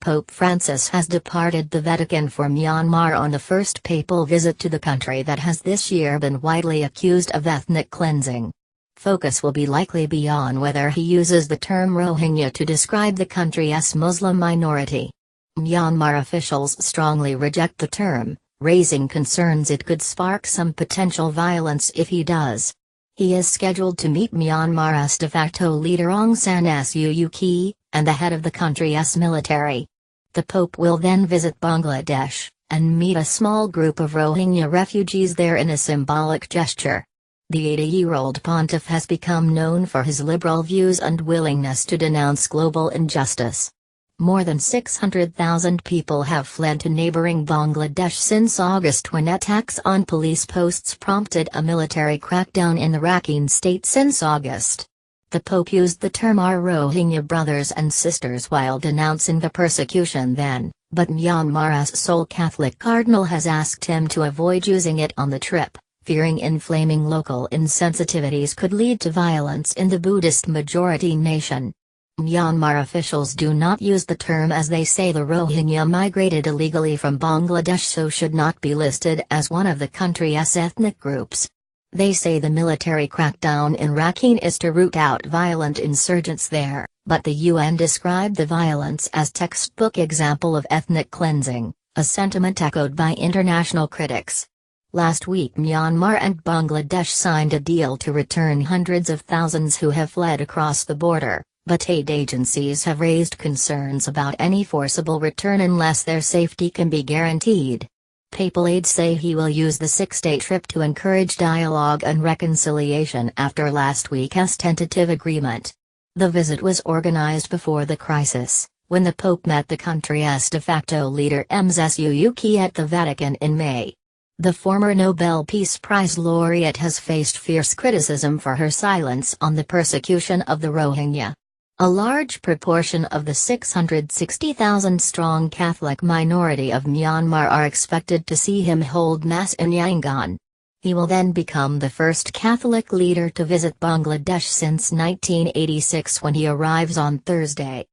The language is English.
Pope Francis has departed the Vatican for Myanmar on the first papal visit to the country that has this year been widely accused of ethnic cleansing. Focus will be likely be on whether he uses the term Rohingya to describe the country's Muslim minority. Myanmar officials strongly reject the term, raising concerns it could spark some potential violence if he does. He is scheduled to meet Myanmar's de facto leader Aung San Suu Kyi, and the head of the country's military. The Pope will then visit Bangladesh, and meet a small group of Rohingya refugees there in a symbolic gesture. The 80-year-old pontiff has become known for his liberal views and willingness to denounce global injustice. More than 600,000 people have fled to neighboring Bangladesh since August, when attacks on police posts prompted a military crackdown in the Rakhine state since August. The Pope used the term our Rohingya brothers and sisters while denouncing the persecution then, but Myanmar's sole Catholic cardinal has asked him to avoid using it on the trip, fearing inflaming local insensitivities could lead to violence in the Buddhist-majority nation. Myanmar officials do not use the term as they say the Rohingya migrated illegally from Bangladesh, so should not be listed as one of the country's ethnic groups. They say the military crackdown in Rakhine is to root out violent insurgents there, but the UN described the violence as textbook example of ethnic cleansing, a sentiment echoed by international critics. Last week Myanmar and Bangladesh signed a deal to return hundreds of thousands who have fled across the border, but aid agencies have raised concerns about any forcible return unless their safety can be guaranteed. Papal aides say he will use the 6-day trip to encourage dialogue and reconciliation after last week's tentative agreement. The visit was organized before the crisis, when the Pope met the country's de facto leader Aung San Suu Kyi at the Vatican in May. The former Nobel Peace Prize laureate has faced fierce criticism for her silence on the persecution of the Rohingya. A large proportion of the 660,000-strong Catholic minority of Myanmar are expected to see him hold Mass in Yangon. He will then become the first Catholic leader to visit Bangladesh since 1986, when he arrives on Thursday.